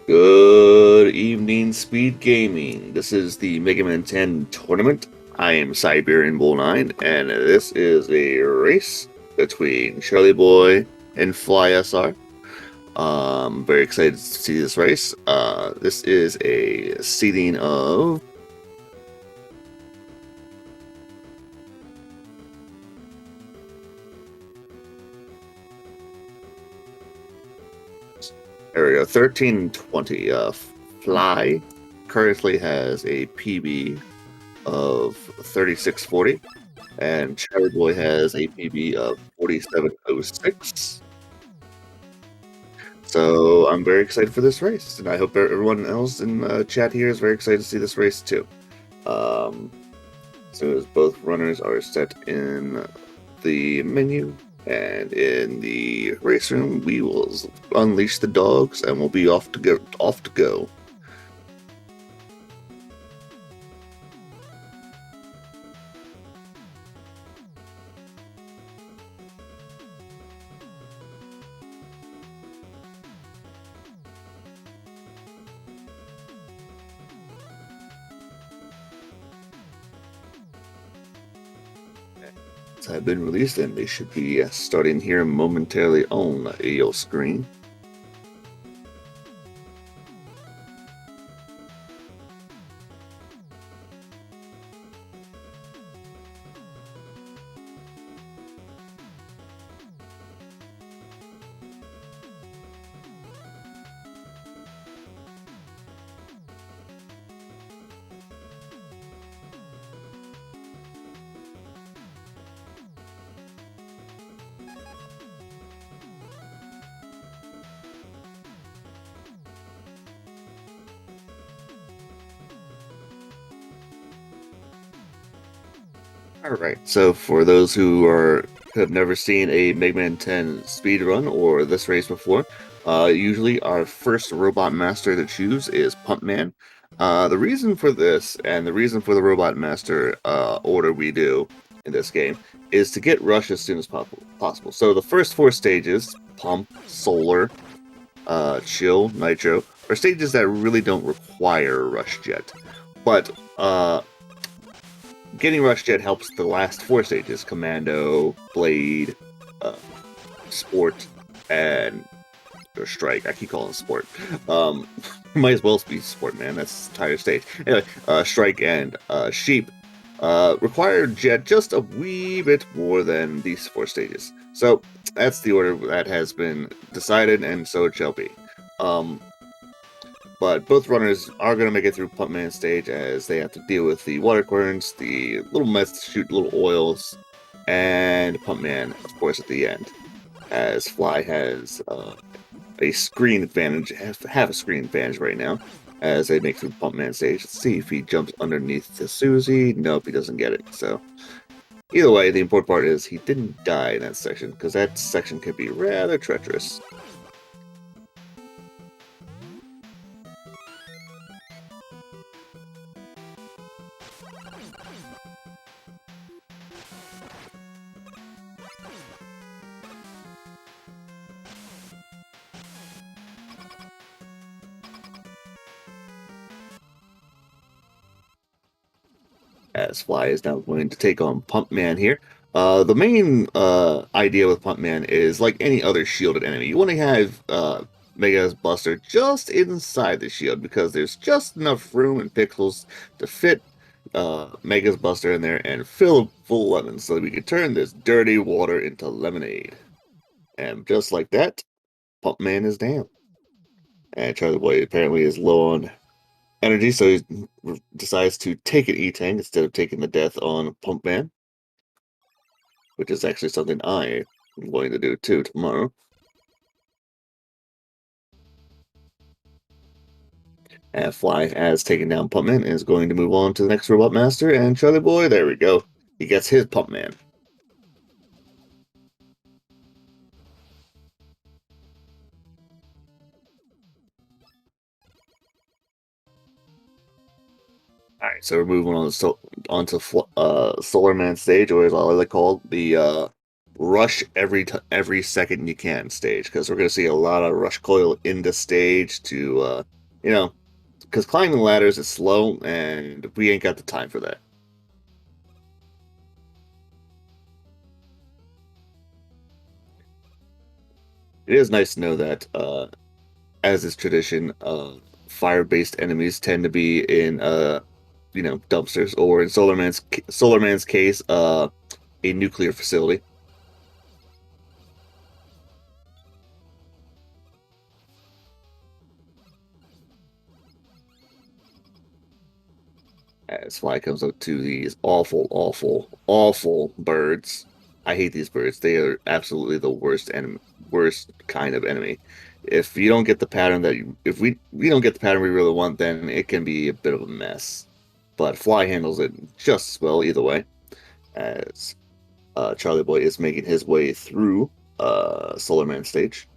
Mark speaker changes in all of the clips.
Speaker 1: Good evening, Speed Gaming. This is the Mega Man 10 tournament. I am Siberian Bull 9, and this is a race between Charlieboy and Fly SR. Very excited to see this race. This is a seeding of. There we go, 13 and 20. Fly currently has a PB of 3640. And Charlieboy has a PB of 4706. So I'm very excited for this race, and I hope everyone else in chat here is very excited to see this race too. As soon as both runners are set in the menu and in the race room, we will unleash the dogs and we'll be off to go. Have been released, and they should be starting here momentarily on your screen. Alright, so for those who have never seen a Mega Man 10 speedrun or this race before, usually our first robot master to choose is Pump Man. The reason for this, and the reason for the robot master order we do in this game, is to get Rush as soon as possible. So the first four stages, Pump, Solar, Chill, Nitro, are stages that really don't require Rush Jet. But getting Rush Jet helps the last four stages: Commando, Blade, Sport, and or Strike. I keep calling it Sport. Might as well be Sport, man. That's the entire stage. Anyway, Strike and Sheep require Jet just a wee bit more than these four stages. So that's the order that has been decided, and so it shall be. But both runners are going to make it through Pump Man stage, as they have to deal with the water currents, the little mess to shoot little oils, and Pump Man, of course, at the end. As Fly has a screen advantage, have a screen advantage right now, as they make through the Pump Man stage. Let's see if he jumps underneath the Susie. Nope, he doesn't get it. So either way, the important part is he didn't die in that section, because that section can be rather treacherous. As Fly is now going to take on Pump Man here. The main idea with Pump Man is like any other shielded enemy. You want to have Mega's Buster just inside the shield, because there's just enough room and pixels to fit Mega's Buster in there and fill full lemons, so that we can turn this dirty water into lemonade. And just like that, Pump Man is down. And Charlieboy apparently is low on energy, so he decides to take an E-Tank instead of taking the death on Pump Man, which is actually something I am going to do too tomorrow. And Fly has taken down Pump Man and is going to move on to the next Robot Master, and Charlieboy, there we go. He gets his Pump Man. Alright, so we're moving on onto Solar Man stage, or as I like to call the rush every second you can stage, because we're going to see a lot of rush coil into stage to you know, because climbing ladders is slow and we ain't got the time for that. It is nice to know that as is tradition, fire-based enemies tend to be in dumpsters, or in Solar Man's case, a nuclear facility. As Fly comes up to these awful, awful, awful birds. I hate these birds. They are absolutely the worst enemy, worst kind of enemy. If you don't get the pattern if we don't get the pattern we really want, then it can be a bit of a mess. But Fly handles it just as well either way, as Charlieboy is making his way through Solar Man stage.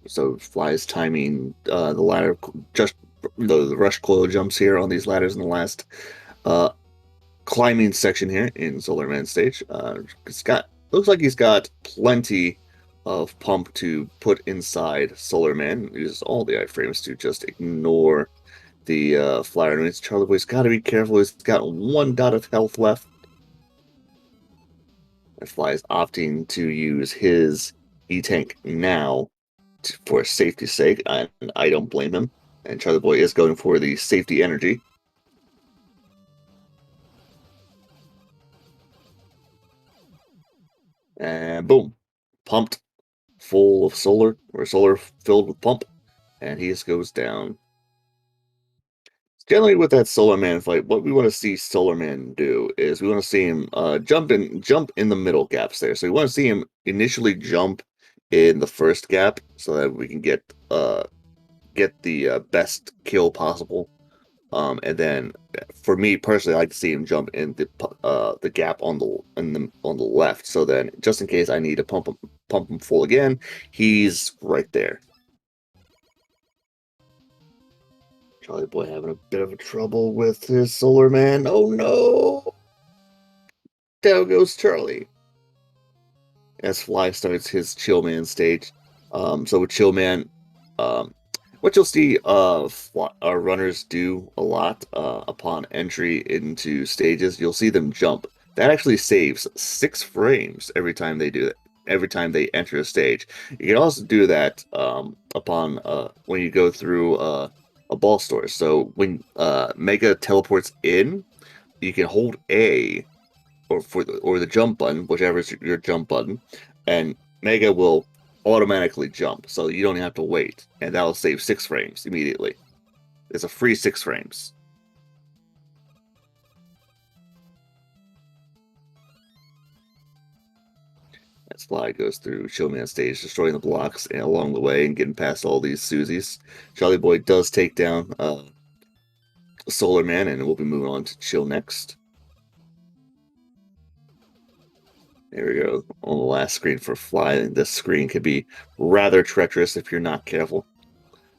Speaker 1: So Fly's timing the ladder, just the rush coil jumps here on these ladders in the last uh, climbing section here in Solar Man stage. It's got looks like he's got plenty of pump to put inside Solar Man. He uses all the iframes to just ignore the flyer. And Charlieboy's got to be careful. He's got 1 dot of health left. And Fly's opting to use his E-Tank now for safety's sake, and I don't blame him. And Charlieboy is going for the safety energy. And boom, pumped full of solar, or solar filled with pump, and he just goes down. Generally, with that Solar Man fight, what we want to see Solar Man do is we want to see him jump in the middle gaps there. So we want to see him initially jump in the first gap so that we can get the best kill possible. And then, for me personally, I like to see him jump in the gap on the left. So then, just in case I need to pump him full again, he's right there. Charlieboy having a bit of a trouble with his Solar Man. Oh no! Down goes Charlie. As Fly starts his Chill Man stage. So with Chill Man, um, what you'll see runners do a lot upon entry into stages, you'll see them jump. That actually saves 6 frames every time they do it. Every time they enter a stage. You can also do that upon when you go through a ball store. So when Mega teleports in, you can hold A or the jump button, whichever is your jump button, and Mega will automatically jump, so you don't have to wait, and that'll save 6 frames immediately. It's a free 6 frames. As Fly goes through Showman stage, destroying the blocks and along the way and getting past all these Susies. Charlieboy does take down Solar Man, and we'll be moving on to Chill next. There we go. On the last screen for Fly, this screen can be rather treacherous if you're not careful.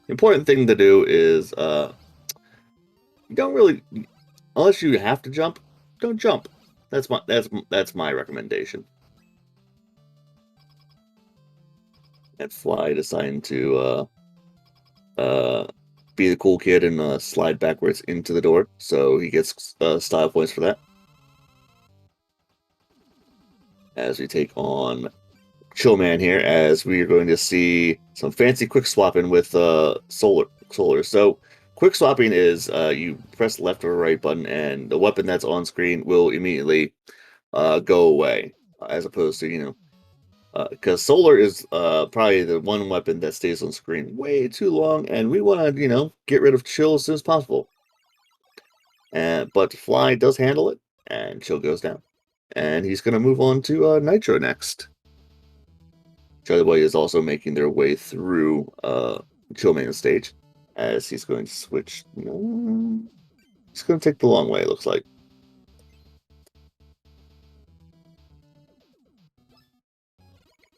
Speaker 1: The important thing to do is you don't really, unless you have to jump, don't jump. That's my recommendation. And Fly deciding to be the cool kid and slide backwards into the door, so he gets style points for that. As we take on Chillman here, as we are going to see some fancy quick swapping with Solar. So quick swapping is you press left or right button, and the weapon that's on screen will immediately go away, as opposed to because Solar is probably the one weapon that stays on screen way too long, and we want to get rid of Chill as soon as possible. But Fly does handle it, and Chill goes down, and he's going to move on to Nitro next. Charlieboy is also making their way through Chillman stage as he's going to switch. No, he's going to take the long way, it looks like.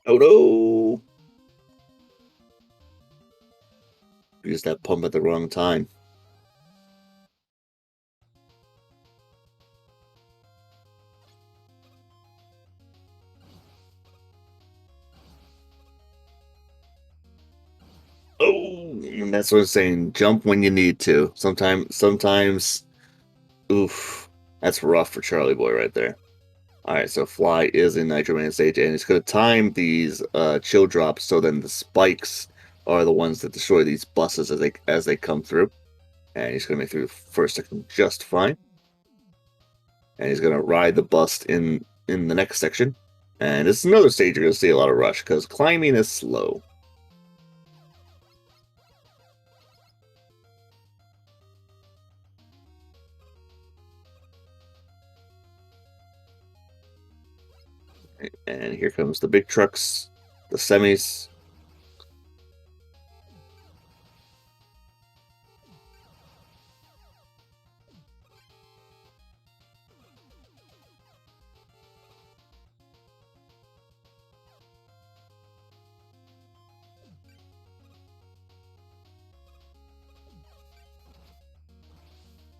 Speaker 1: Oh no! Used that pump at the wrong time. Oh, and that's what I'm saying. Jump when you need to. Sometimes, oof, that's rough for Charlieboy right there. All right, so Fly is in Nitro Man stage, and it's going to time these chill drops so then the spikes are the ones that destroy these buses as they come through. And he's going to make through the first section just fine. And he's going to ride the bust in the next section. And this is another stage you're going to see a lot of rush because climbing is slow. And here comes the big trucks, the semis.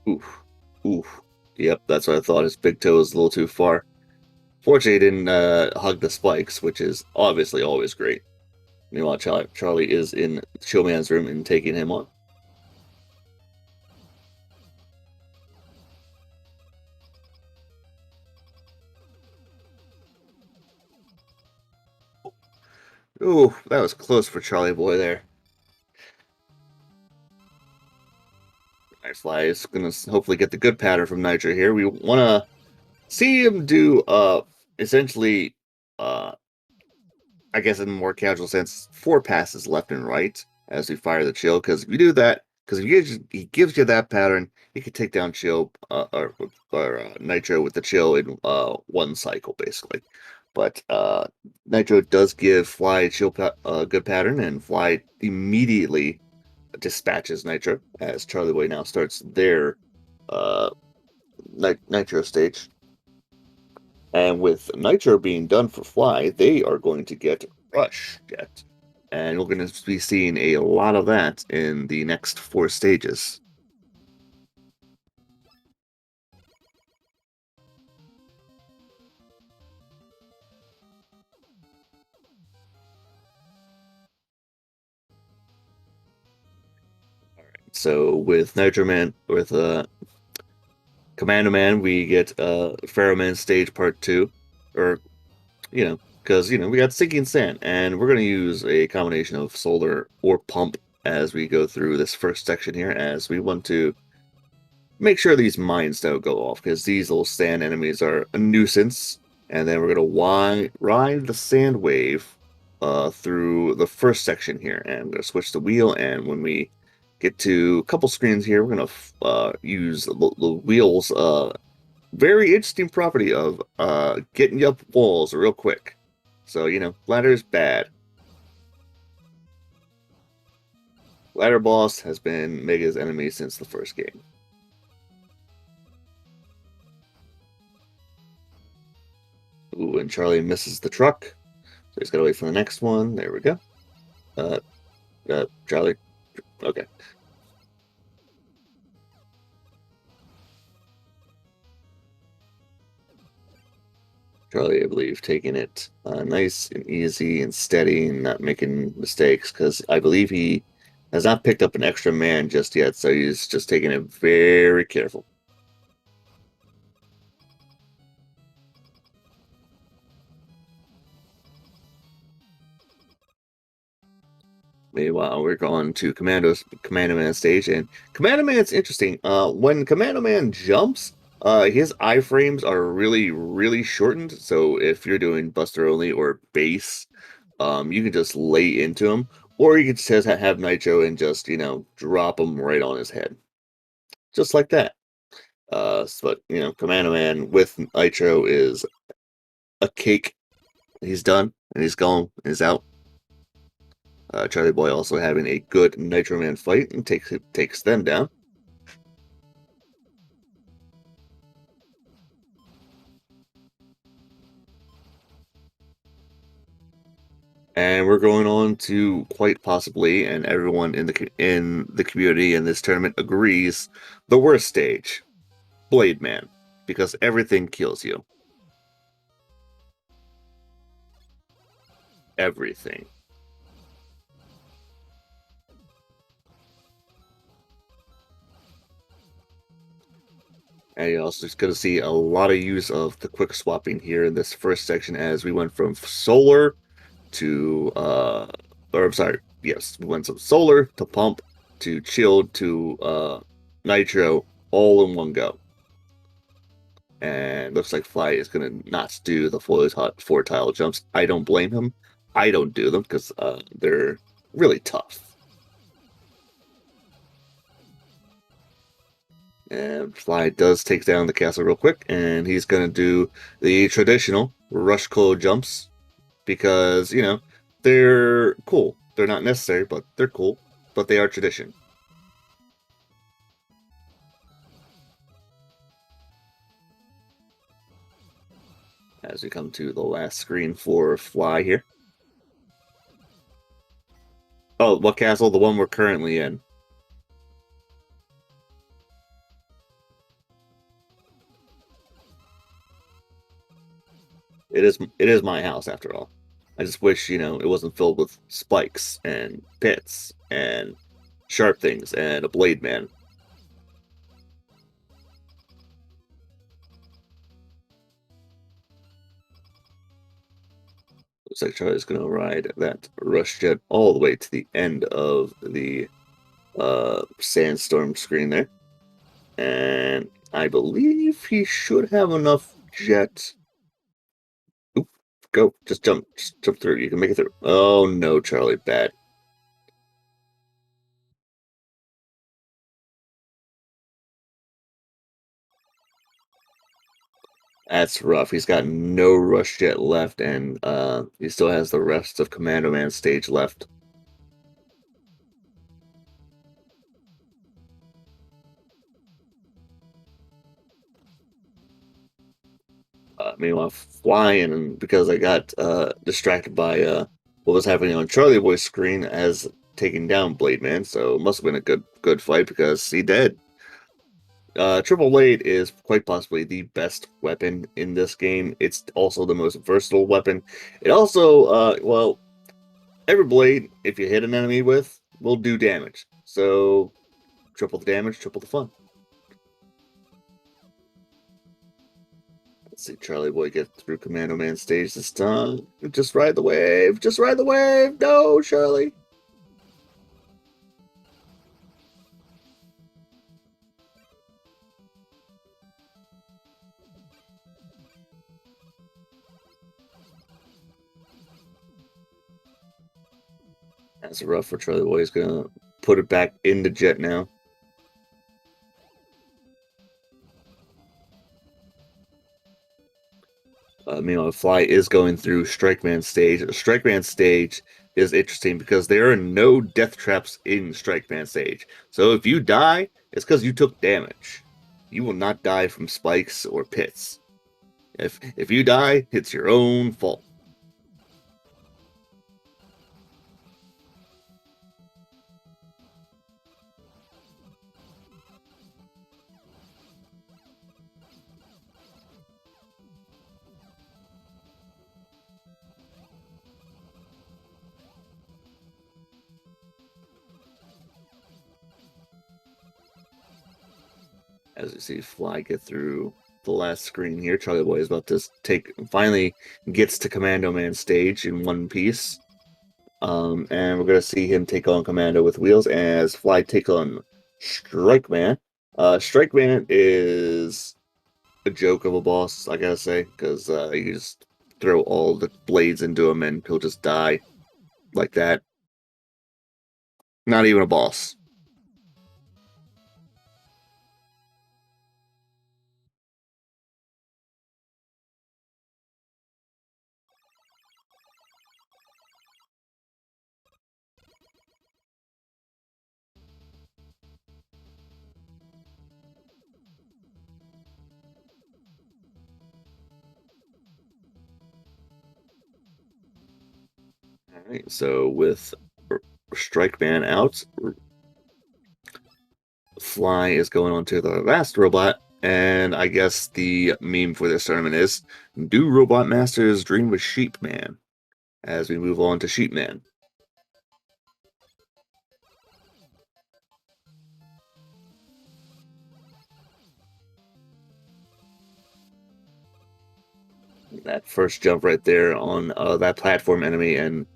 Speaker 1: Oof, oof. Yep, that's what I thought. His big toe was a little too far. Fortunately, he didn't hug the spikes, which is obviously always great. Meanwhile, Charlie is in Chillman's room and taking him on. Ooh, that was close for Charlieboy there. Nice Fly is going to hopefully get the good pattern from Nitro here. We want to see him do essentially I guess in a more casual sense, 4 passes left and right as we fire the chill. Because if you do that, because if he gives you that pattern, he can take down chill or Nitro with the chill in 1 cycle basically. But Nitro does give Fly a chill good pattern, and Fly immediately dispatches Nitro as Charlieboy now starts their uh, Nitro stage. And with Nitro being done for Fly, they are going to get Rush Jet. And we're going to be seeing a lot of that in the next 4 stages. So with Nitro Man, with Commando Man, we get Pharaoh Man stage part 2, or because we got Sinking Sand, and we're going to use a combination of solar or pump as we go through this first section here, as we want to make sure these mines don't go off, because these little sand enemies are a nuisance. And then we're going to ride the sand wave through the first section here, and I'm going to switch the wheel, and when we get to a couple screens here, we're going to use the wheels very interesting property of getting you up walls real quick. So, ladder is bad. Ladder boss has been Mega's enemy since the first game. Ooh, and Charlie misses the truck. So he's got to wait for the next one. There we go. Charlie. Okay. Charlie, I believe, taking it nice and easy and steady and not making mistakes, because I believe he has not picked up an extra man just yet, so he's just taking it very careful. Meanwhile, we're going to Commando Man stage, and Commando Man's interesting. When Commando Man jumps, his iframes are really, really shortened. So if you're doing Buster only or base, you can just lay into him, or you can just have Nitro and just drop him right on his head, just like that. But Commando Man with Nitro is a cake. He's done and he's gone. He's out. Charlieboy also having a good Nitro Man fight and takes them down. And we're going on to quite possibly, and everyone in the community in this tournament agrees, the worst stage, Blade Man, because everything kills you. Everything. And you're also just going to see a lot of use of the quick swapping here in this first section as we went from solar to, or I'm sorry, yes, we went from solar to pump to chilled to nitro all in one go. And looks like Fly is going to not do the four tile jumps. I don't blame him. I don't do them because they're really tough. And Fly does take down the castle real quick, and he's going to do the traditional rush code jumps because, you know, they're cool. They're not necessary, but they're cool. But they are tradition. As we come to the last screen for Fly here. Oh, what castle? The one we're currently in. It is my house after all. I just wish, you know, it wasn't filled with spikes and pits and sharp things and a blade man. Looks like Charlie's gonna ride that rush jet all the way to the end of the sandstorm screen there. And I believe he should have enough jet. Oop, go. Just jump through. You can make it through. Oh no, Charlie, bad. That's rough. He's got no rush jet left, and he still has the rest of Commando Man stage left. Meanwhile, flying, and because I got distracted by what was happening on Charlieboy's screen as taking down Blade Man, so it must have been a good fight because he did. Triple Blade is quite possibly the best weapon in this game. It's also the most versatile weapon. It also, well, every blade, if you hit an enemy with, will do damage. So, triple the damage, triple the fun. Let's see Charlieboy get through Commando Man stage this time. Just ride the wave. Just ride the wave. No, Charlie. That's rough for Charlieboy. He's going to put it back into jet now. Meanwhile, Fly is going through Strike Man stage. Strike Man stage is interesting because there are no death traps in Strike Man stage. So if you die, it's because you took damage. You will not die from spikes or pits. If you die, it's your own fault. As you see Fly get through the last screen here, Charlieboy is about to finally gets to Commando Man stage in one piece. And we're gonna see him take on Commando with wheels as Fly takes on Strike Man. Strike Man is a joke of a boss, I gotta say, because you just throw all the blades into him and he'll just die like that. Not even a boss. Alright, so with Strike Man out, Fly is going on to the last robot, and I guess the meme for this tournament is, do Robot Masters dream with Sheep Man? As we move on to Sheep Man. That first jump right there on that platform enemy and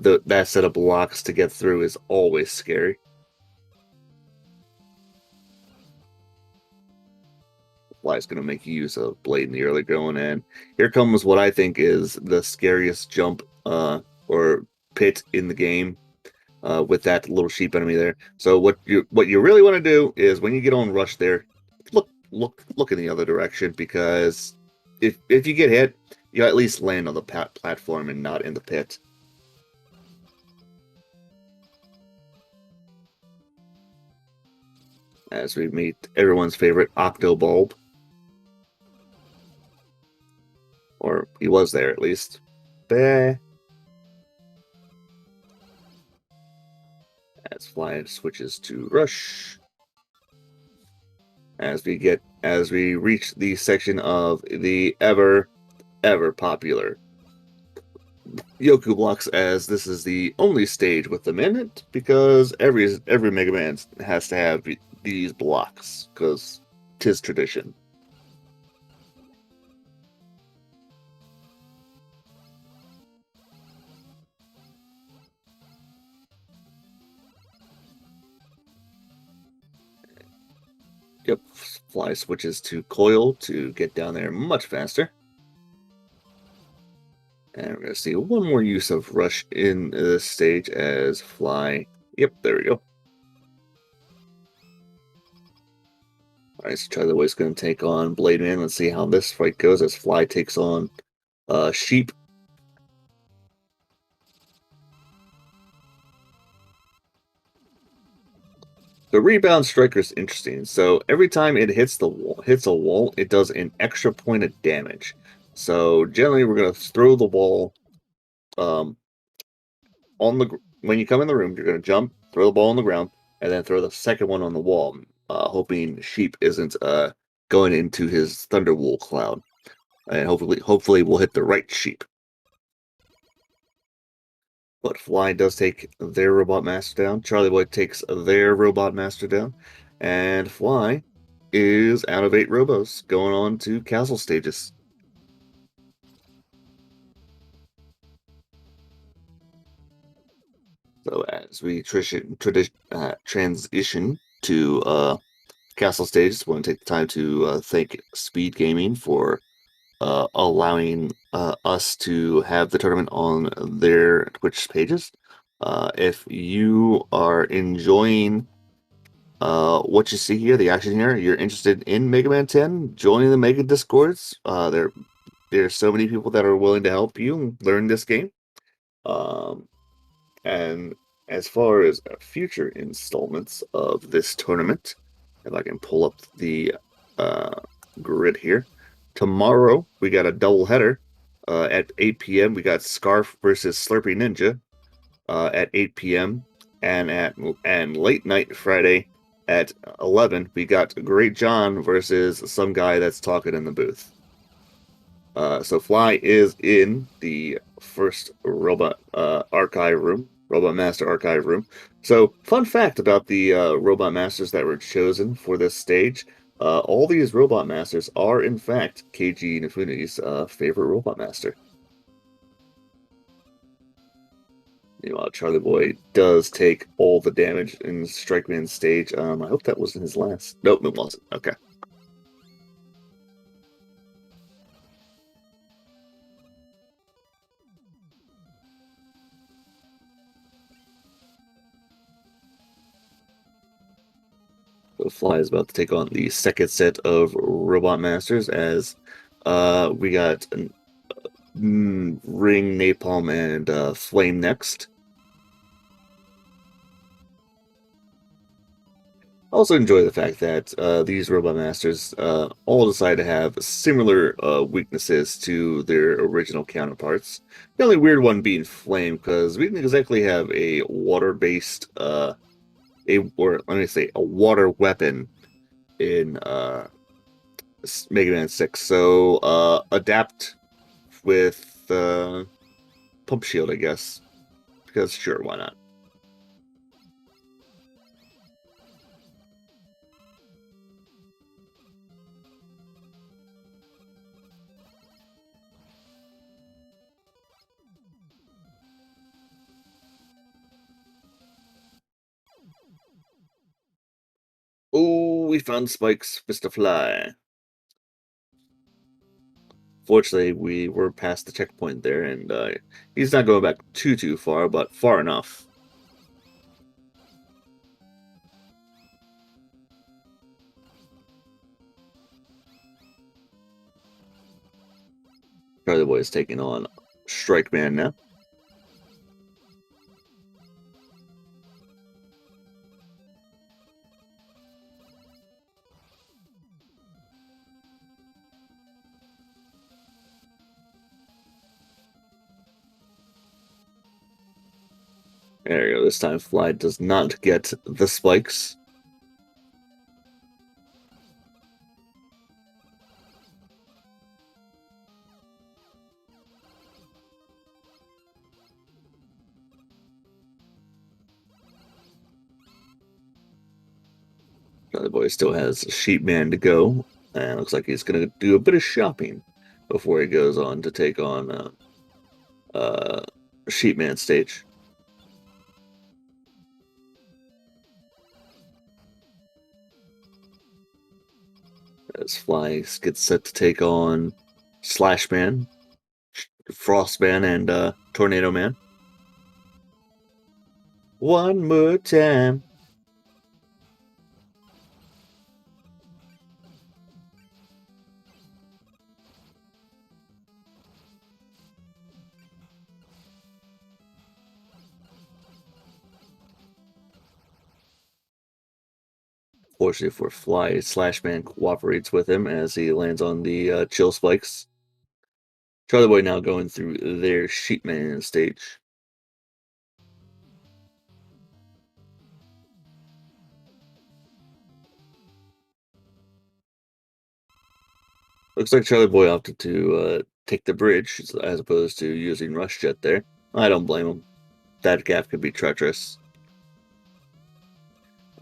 Speaker 1: that set of blocks to get through is always scary. Fly's going to make use of Blade in the early going, and here comes what I think is the scariest jump or pit in the game with that little sheep enemy there. So what you really want to do is when you get on rush there, look in the other direction, because if you get hit, you at least land on the platform and not in the pit. As we meet everyone's favorite Octobulb. Or he was there, at least. Bah. As Fly switches to Rush. As we reach the section of the ever popular Yoku blocks, as this is the only stage with them in it, because every Mega Man has to have these blocks, because 'tis tradition. Yep, Fly switches to Coil to get down there much faster. And we're going to see one more use of Rush in this stage as Fly. Yep, there we go. Alright, so Charlieboy's going to take on Blade Man. Let's see how this fight goes as Fly takes on Sheep. The rebound striker is interesting. So every time it hits a wall, it does an extra point of damage. So generally, we're going to throw the ball um, when you come in the room. You're going to jump, throw the ball on the ground, and then throw the second one on the wall, hoping Sheep isn't going into his Thunderwool cloud, and hopefully we'll hit the right Sheep. But Fly does take their Robot Master down. Charlieboy takes their Robot Master down. And Fly is out of 8 Robos, going on to Castle stages. So as we transition to Castle stages, I want to take the time to thank SpeedGaming for allowing us to have the tournament on their Twitch pages. If you are enjoying what you see here, the action here, you're interested in Mega Man 10, join the Mega Discords. There's so many people that are willing to help you learn this game. And as far as future installments of this tournament, if I can pull up the grid here, tomorrow we got a doubleheader at 8 p.m. We got Scarf versus Slurpy Ninja at 8 p.m. and late night Friday at 11 we got Great John versus some guy that's talking in the booth. So Fly is in the first Robot Archive room, Robot Master Archive room. So, fun fact about the Robot Masters that were chosen for this stage: all these Robot Masters are, in fact, Keiji Inafune's favorite Robot Master. Meanwhile, Charlieboy does take all the damage in Strike Man's stage. I hope that wasn't his last. Nope, it wasn't. Okay. So Fly is about to take on the second set of Robot Masters as we got Ring, Napalm, and Flame next. Also enjoy the fact that these Robot Masters all decide to have similar weaknesses to their original counterparts. The only weird one being Flame, because we didn't exactly have a water-based, or let me say, a water weapon in Mega Man 6. So adapt with Pump Shield, I guess, because sure, why not? Oh, we found Spike's Mr. Fly. Fortunately, we were past the checkpoint there, and he's not going back too far, but far enough. Charlieboy is taking on Strike Man now. There you go. This time, Fly does not get the spikes. Charlieboy still has Sheep Man to go, and looks like he's going to do a bit of shopping before he goes on to take on uh, Sheep Man stage. As Fly gets set to take on Slash Man, Frost Man, and Tornado Man. One more time. Fortunately for Fly, Slashman cooperates with him as he lands on the chill spikes. Charlieboy now going through their Sheepman stage. Looks like Charlieboy opted to take the bridge as opposed to using Rush Jet there. I don't blame him. That gap could be treacherous.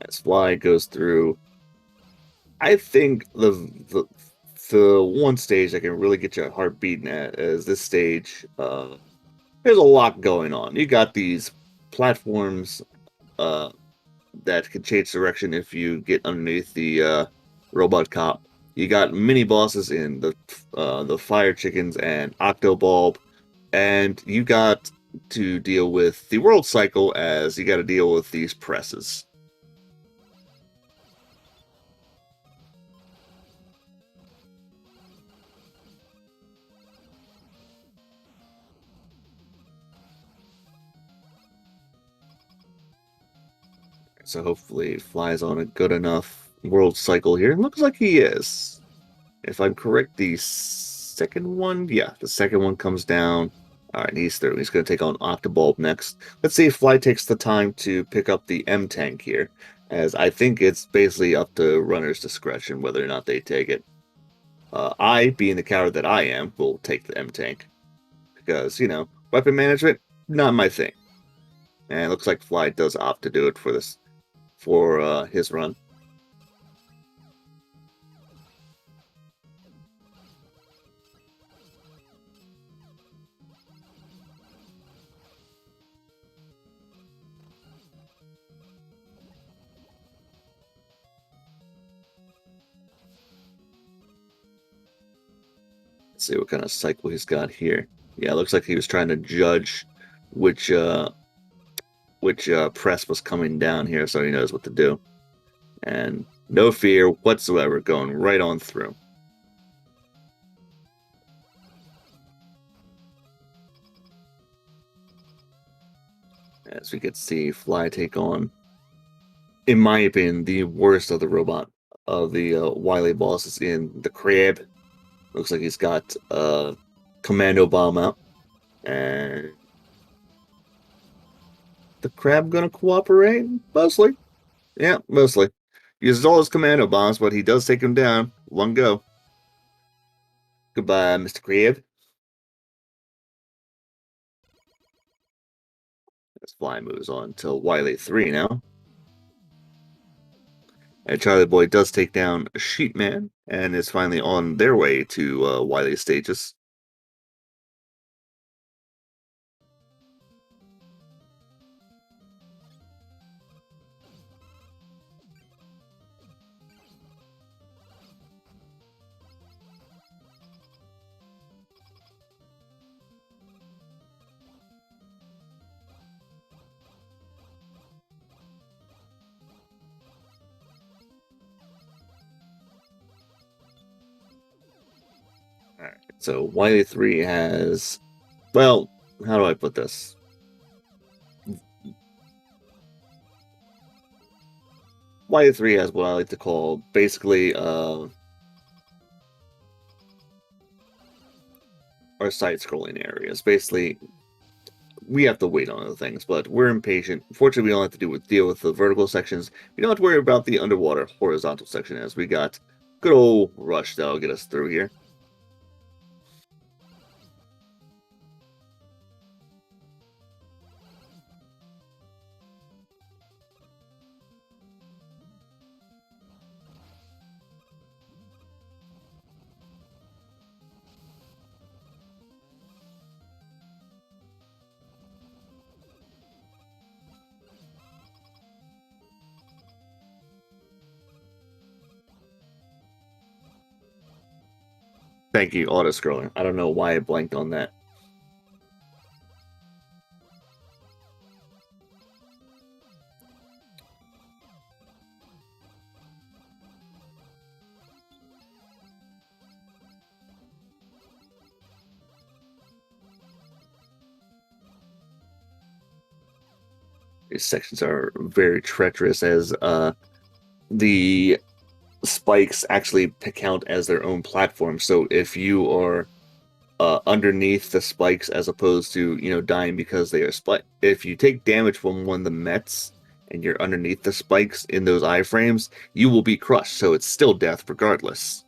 Speaker 1: As Fly goes through, I think the one stage that can really get your heart beating at is this stage. There's a lot going on. You got these platforms uh, that can change direction if you get underneath the robot cop. You got mini bosses in the fire chickens and Octobulb, and you got to deal with the world cycle as you got to deal with these presses. So hopefully it flies on a good enough world cycle here. It looks like he is. If I'm correct, the second one, yeah, the second one comes down. All right, he's through. He's going to take on Octobulb next. Let's see if Fly takes the time to pick up the M tank here, as I think it's basically up to runner's discretion whether or not they take it. I, being the coward that I am, will take the M tank because weapon management not my thing. And it looks like Fly does opt to do it for his run. Let's see what kind of cycle he's got here. Yeah, it looks like he was trying to judge which press was coming down here, so he knows what to do. And no fear whatsoever, going right on through. As we get to see Fly take on in my opinion, the worst of the robot of the Wily bosses in the crab. Looks like he's got commando bomb out, and the crab gonna cooperate mostly. Yeah, mostly. Uses all his commando bombs, but he does take him down. One go. Goodbye, Mr. Crab. As Fly moves on to Wily 3 now. And Charlieboy does take down Sheepman and is finally on their way to Wily stages. Alright, so Wily 3 has, well, how do I put this? Wily 3 has what I like to call basically our side-scrolling areas. Basically, we have to wait on other things, but we're impatient. Fortunately, we don't have to deal with the vertical sections. We don't have to worry about the underwater horizontal section, as we got good old Rush that'll get us through here. Thank you, auto-scrolling. I don't know why I blanked on that. These sections are very treacherous as the spikes actually count as their own platform. So if you are underneath the spikes as opposed to, dying because they are spike, if you take damage from one of the Mets and you're underneath the spikes in those iframes, you will be crushed. So it's still death regardless.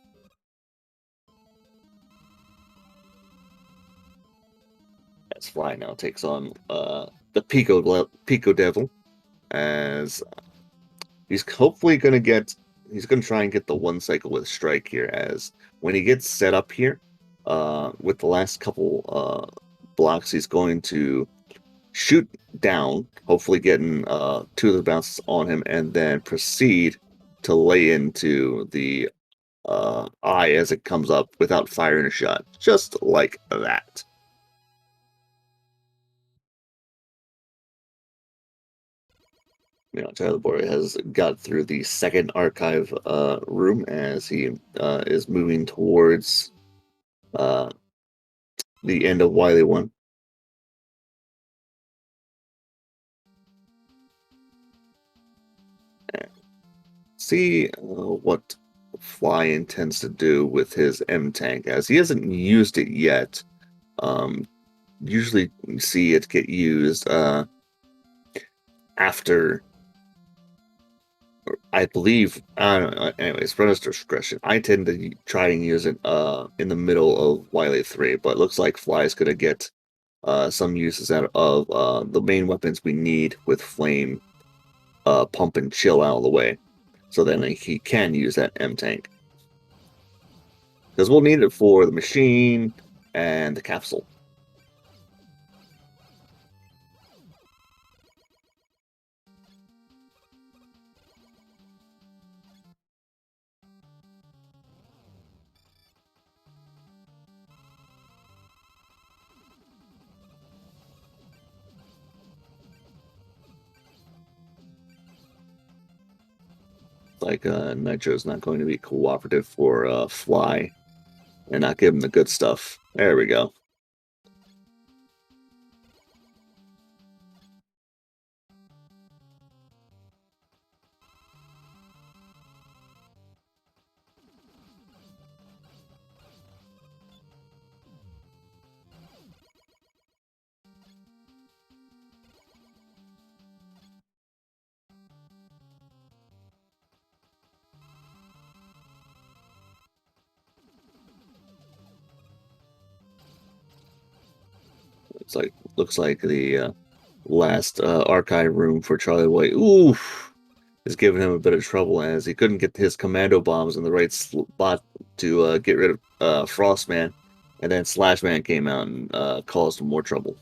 Speaker 1: As Fly now takes on the Pico Devil, as he's hopefully going to get, he's going to try and get the one cycle with Strike here, as when he gets set up here, with the last couple blocks, he's going to shoot down, hopefully getting two of the bounces on him, and then proceed to lay into the eye as it comes up without firing a shot, just like that. Charlieboy has got through the second archive room as he is moving towards uh, the end of Wily 1. See what Fly intends to do with his M tank, as he hasn't used it yet. Usually you see it get used after, I believe, I don't know, anyways, runner's discretion. I tend to try and use it in the middle of Wily 3, but it looks like Fly's going to get some uses out of the main weapons we need with Flame, Pump, and Chill out of the way. So then he can use that M tank. Because we'll need it for the machine and the capsule. Like Nitro's not going to be cooperative for Fly and not give him the good stuff. There we go. Looks like the last archive room for Charlieboy. Oof, is giving him a bit of trouble as he couldn't get his commando bombs in the right spot to get rid of Frostman, and then Slashman came out and caused more trouble.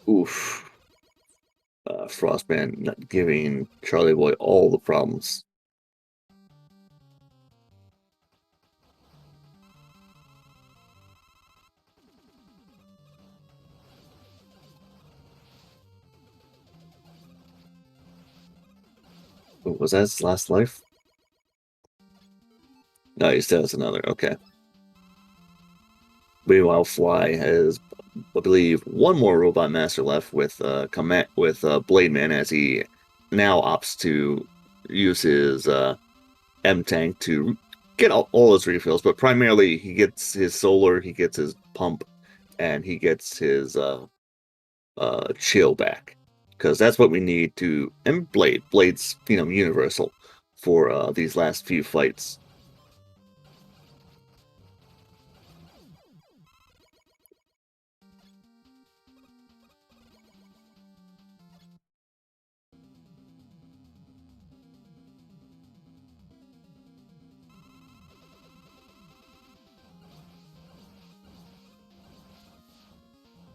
Speaker 1: Oof. Frostman not giving Charlieboy all the problems. Was that his last life? No, he still has another. Okay. Meanwhile, Fly has, I believe, one more Robot Master left with Blade Man as he now opts to use his M tank to get all his refills, but primarily he gets his solar, he gets his pump, and he gets his chill back because that's what we need to. And Blade's universal for these last few fights.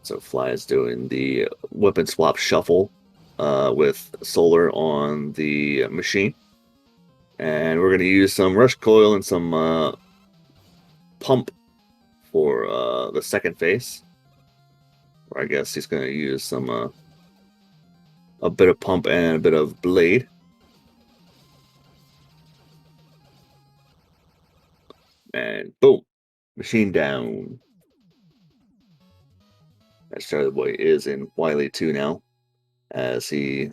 Speaker 1: So Fly is doing the weapon swap shuffle with solar on the machine, and we're going to use some rush coil and some pump for the second phase. Or I guess he's going to use some a bit of pump and a bit of blade. And boom, machine down. As Charlieboy is in Wily 2 now, as he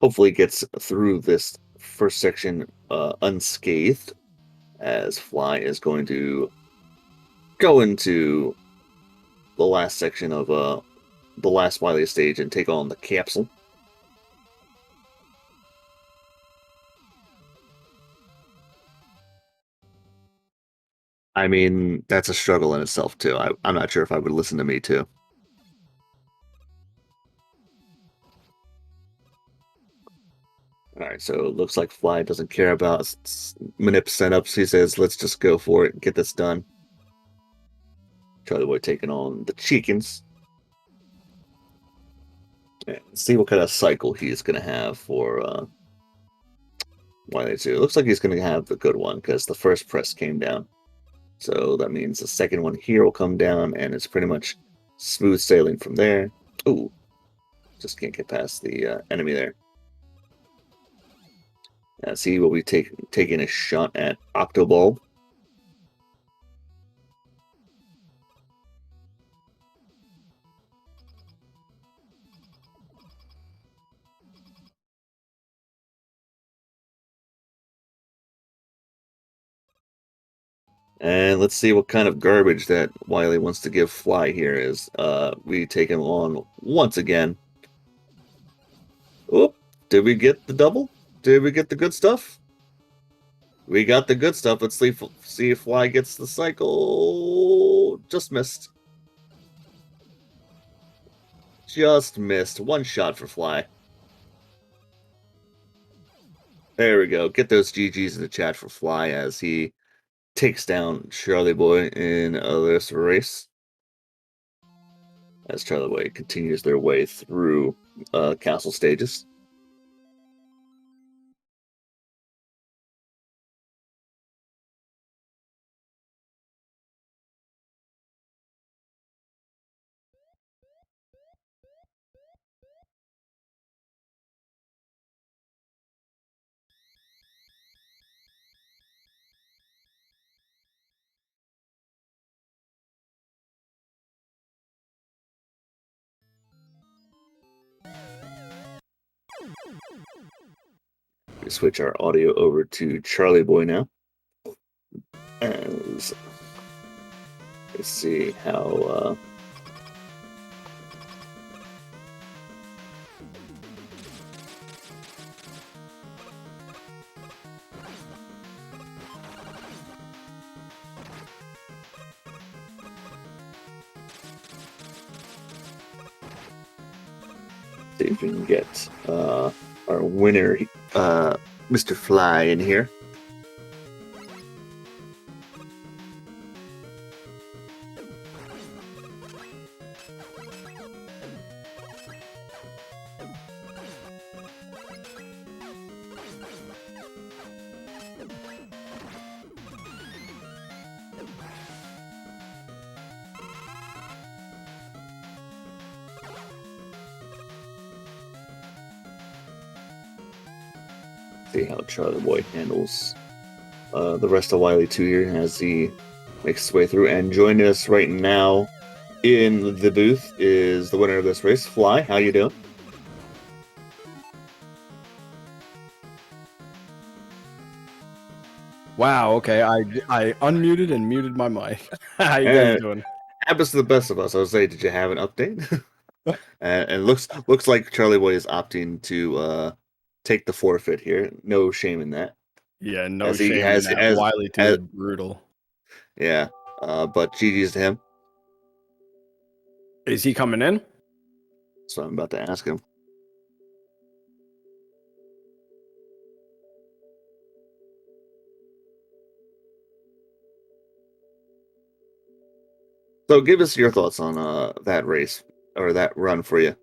Speaker 1: hopefully gets through this first section unscathed, as Fly is going to go into the last section of the last Wily stage and take on the capsule. I mean, that's a struggle in itself too. I'm not sure if I would listen to me too. All right, so it looks like Fly doesn't care about manip setups. He says, "Let's just go for it and get this done." Charlieboy taking on the Chickens. And see what kind of cycle he's going to have for Wily 2. It looks like he's going to have the good one because the first press came down. So that means the second one here will come down, and it's pretty much smooth sailing from there. Ooh, just can't get past the enemy there. See, we'll be taking a shot at Octobulb. And let's see what kind of garbage that Wily wants to give Fly here is. We take him on once again. Oop, did we get the double? Did we get the good stuff? We got the good stuff. Let's see if Fly gets the cycle. Just missed. Just missed. One shot for Fly. There we go. Get those GGs in the chat for Fly as he takes down Charlieboy in this race. As Charlieboy continues their way through castle stages. We switch our audio over to Charlieboy now. is. Let's see how. See if we can get our winner, Mr. Fly, in here. See how Charlieboy handles the rest of Wily 2 here as he makes his way through. And joining us right now in the booth is the winner of this race, Fly. How you doing?
Speaker 2: Wow, okay. I unmuted and muted my mic. How you guys doing?
Speaker 1: Happens to the best of us. I would say, did you have an update? And looks like Charlieboy is opting to take the forfeit here. No shame in that.
Speaker 2: Yeah, no shame in that. Wily 2 is brutal.
Speaker 1: Yeah, but GG's to him.
Speaker 2: Is he coming in?
Speaker 1: So I'm about to ask him. So give us your thoughts on that race or that run for you.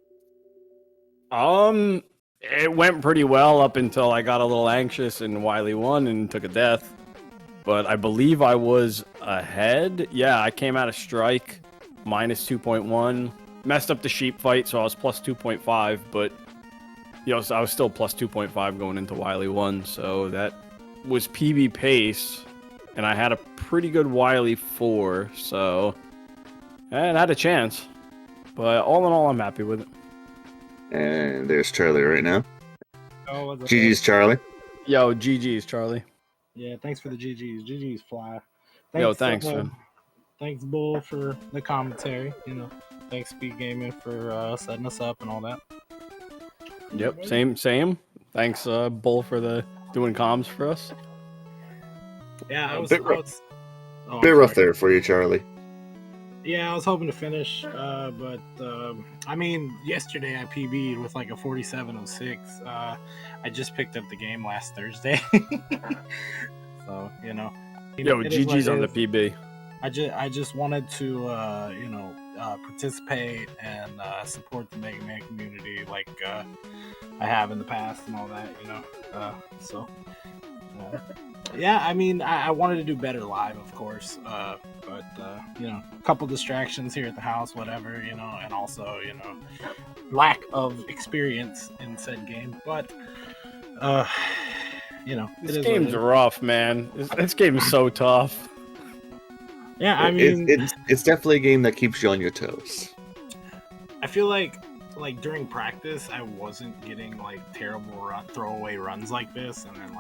Speaker 2: It went pretty well up until I got a little anxious and Wily won and took a death. But I believe I was ahead. Yeah, I came out of strike minus 2.1. Messed up the sheep fight, so I was plus 2.5. But so I was still plus 2.5 going into Wily 1. So that was PB pace, and I had a pretty good Wily 4. So I had a chance. But all in all, I'm happy with it.
Speaker 1: And there's Charlie right now.
Speaker 3: Oh, what's up?
Speaker 1: GG's Charlie.
Speaker 2: Yo, GG's Charlie.
Speaker 3: Yeah, thanks for the GG's. GG's Fly.
Speaker 2: Thanks, man.
Speaker 3: Thanks, Bull, for the commentary. Thanks, SpeedGaming, for setting us up and all that.
Speaker 2: Yep, same. Thanks, Bull, for doing comms for us.
Speaker 3: Yeah, I was
Speaker 1: bit rough there for you, Charlie.
Speaker 3: Yeah, I was hoping to finish, but I mean, yesterday I PB'd with like a 47.06. I just picked up the game last Thursday, so
Speaker 2: Yo, GG's on the PB.
Speaker 3: I just wanted to participate and support the Mega Man community like I have in the past and all that, yeah, I mean, I wanted to do better live, of course, but a couple distractions here at the house, whatever, and also, lack of experience in said game, but
Speaker 2: this game's rough, man. This game is so tough.
Speaker 3: Yeah, I mean,
Speaker 1: it's definitely a game that keeps you on your toes.
Speaker 3: I feel like during practice, I wasn't getting like terrible throwaway runs like this, and then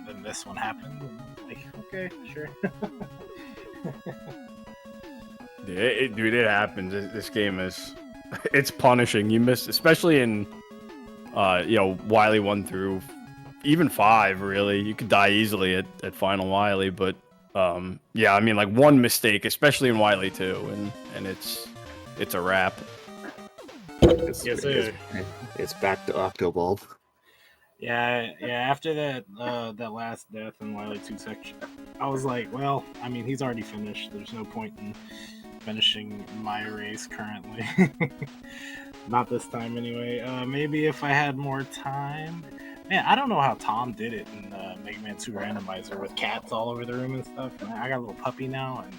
Speaker 3: then this one happened. And okay, sure.
Speaker 2: Dude, it happens. This game it's punishing. You miss, especially in Wily 1 through even 5. Really, you could die easily at final Wily, but yeah, I mean, like one mistake, especially in Wily 2, and it's a wrap.
Speaker 3: Yes, sir.
Speaker 1: It's back to Octoball.
Speaker 3: Yeah. After that last death in Wily 2 section, I was like, well, I mean, he's already finished. There's no point in finishing my race currently. Not this time, anyway. Maybe if I had more time. Man, I don't know how Tom did it in Mega Man 2 Randomizer with cats all over the room and stuff. Man, I got a little puppy now, and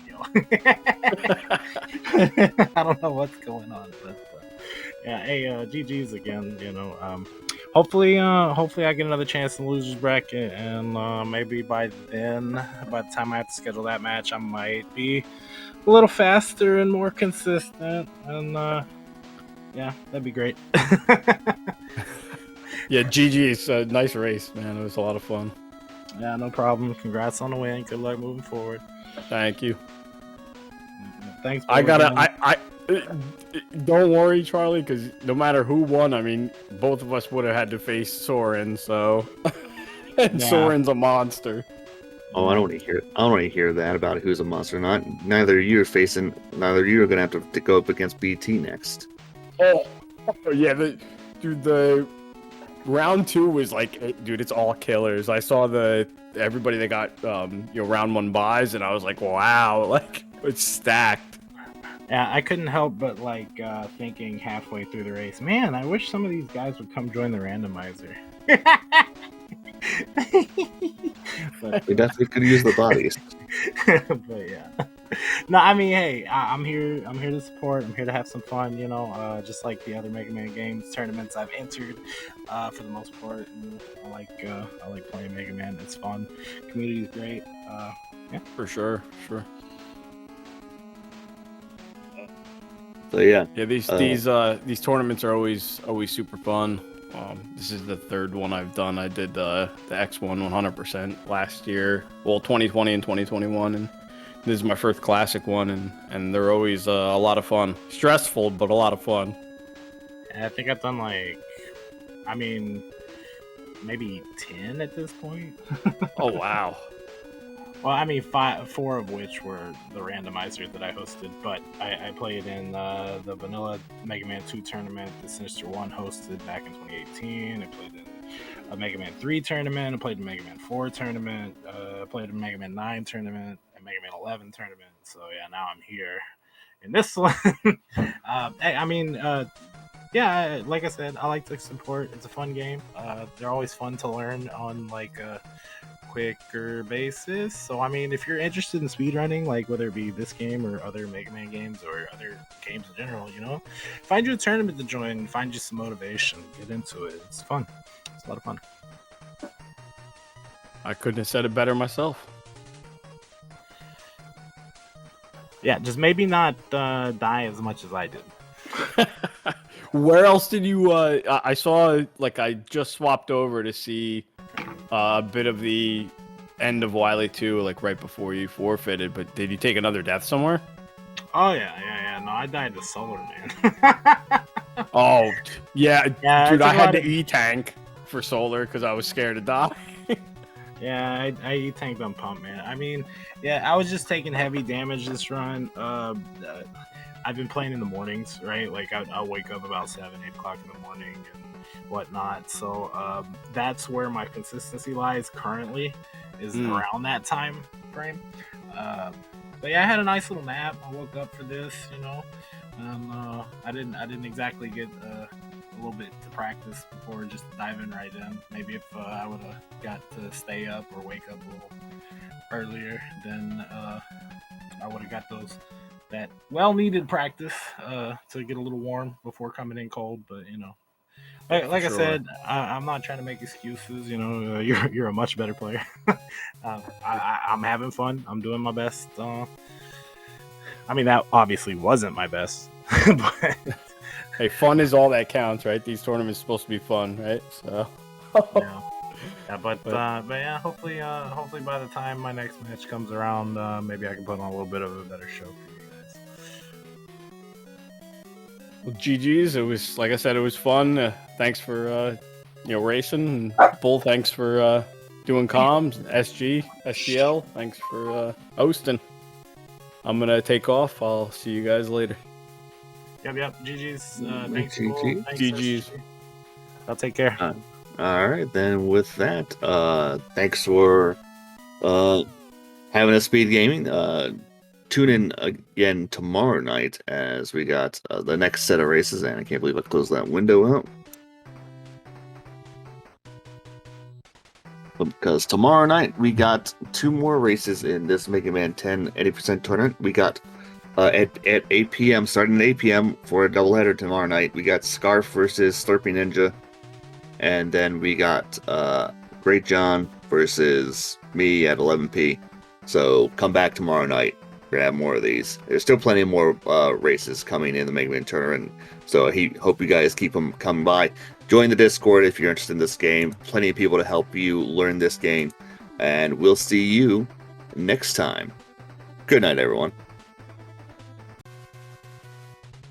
Speaker 3: I don't know what's going on, but yeah. Hey, GG's again. Hopefully I get another chance in the losers bracket, and maybe by the time I have to schedule that match, I might be a little faster and more consistent, and yeah, that'd be great.
Speaker 2: Yeah, GG's nice race, man. It was a lot of fun.
Speaker 3: Yeah, no problem. Congrats on the win. Good luck moving forward.
Speaker 2: Thank you.
Speaker 3: Thanks.
Speaker 2: I gotta.
Speaker 3: Again.
Speaker 2: Don't worry, Charlie, because no matter who won, I mean, both of us would have had to face Soren. So, and
Speaker 3: Yeah.
Speaker 2: Soren's a monster.
Speaker 1: Oh, I don't want to hear. I don't want to hear that about who's a monster or not. Neither you are gonna have to go up against BT next.
Speaker 2: Oh, yeah, dude, the round 2 was like, dude, it's all killers. I saw everybody that got round 1 buys, and I was like, wow, like it's stacked.
Speaker 3: Yeah, I couldn't help but like thinking halfway through the race, man, I wish some of these guys would come join the randomizer. But,
Speaker 1: We definitely could use the bodies.
Speaker 3: but yeah, no, I mean, hey, I'm here. I'm here to support. I'm here to have some fun. You know, just like the other Mega Man games tournaments I've entered, for the most part. And I like playing Mega Man. It's fun. Community's great. Yeah,
Speaker 2: For sure.
Speaker 1: So yeah,
Speaker 2: Yeah, these tournaments are always super fun. This is the 3rd one I've done. I did the X1 100% last year, well, 2020 and 2021, and this is my first classic one, and they're always a lot of fun. Stressful, but a lot of fun.
Speaker 3: and I think I've done maybe 10 at this point.
Speaker 2: Oh wow.
Speaker 3: Well, I mean, 4 of which were the randomizers that I hosted, but I played in the Vanilla Mega Man 2 tournament that Sinister 1 hosted back in 2018. I played in a Mega Man 3 tournament. I played in Mega Man 4 tournament. I played in Mega Man 9 tournament and Mega Man 11 tournament. So yeah, now I'm here in this one. Yeah, like I said, I like to support. It's a fun game. They're always fun to learn on like a quicker basis. So I mean, if you're interested in speedrunning, like whether it be this game or other Mega Man games or other games in general, you know, find you a tournament to join, find you some motivation, get into it. It's fun. It's a lot of fun.
Speaker 2: I couldn't have said it better myself.
Speaker 3: Yeah, just maybe not die as much as I did.
Speaker 2: Where else did you? I saw like I just swapped over to see a bit of the end of Wily 2, like right before you forfeited. But did you take another death somewhere?
Speaker 3: Oh yeah. No, I died to Solar Man.
Speaker 2: Oh yeah,
Speaker 3: Yeah,
Speaker 2: dude,
Speaker 3: it's a
Speaker 2: I had
Speaker 3: lot
Speaker 2: to
Speaker 3: of-
Speaker 2: E-tank for Solar because I was scared to die.
Speaker 3: Yeah, I E-tanked on Pump Man. I mean, yeah, I was just taking heavy damage this run. I've been playing in the mornings, right? Like I'll wake up about 7, 8 o'clock in the morning and whatnot. So that's where my consistency lies currently, is around that time frame. But yeah, I had a nice little nap. I woke up for this, you know. I didn't exactly get a little bit to practice before just diving right in. Maybe if I would have got to stay up or wake up a little earlier, then I would have got that well-needed practice to get a little warm before coming in cold. But you know, like I said, I'm not trying to make excuses. You know, you're a much better player. I'm having fun. I'm doing my best. I mean, that obviously wasn't my best, but
Speaker 2: Hey, fun is all that counts, right? These tournaments are supposed to be fun, right? So.
Speaker 3: yeah. Yeah, but yeah, hopefully by the time my next match comes around, maybe I can put on a little bit of a better show for you guys.
Speaker 2: Well, GG's. It was, like I said, it was fun. Thanks for racing. And Bull, thanks for doing comms. SGL, thanks for hosting. I'm gonna take off. I'll see you guys later.
Speaker 3: Yep. GG's. Thanks,
Speaker 1: GG.
Speaker 3: Bull. Thanks,
Speaker 2: GG's.
Speaker 3: SG. I'll take care.
Speaker 1: All right, then with that, thanks for having a speed gaming. Tune in again tomorrow night as we got the next set of races, and I can't believe I closed that window out. Because tomorrow night we got 2 more races in this Mega Man 10 80% tournament. We got at 8 p.m. starting at 8 p.m. for a doubleheader tomorrow night. We got Scarf versus Slurpy Ninja. And then we got Great John versus me at 11 p. So come back tomorrow night. We're gonna have more of these. There's still plenty more races coming in the Mega Man tournament. So hope you guys keep them coming by. Join the Discord if you're interested in this game. Plenty of people to help you learn this game. And we'll see you next time. Good night, everyone.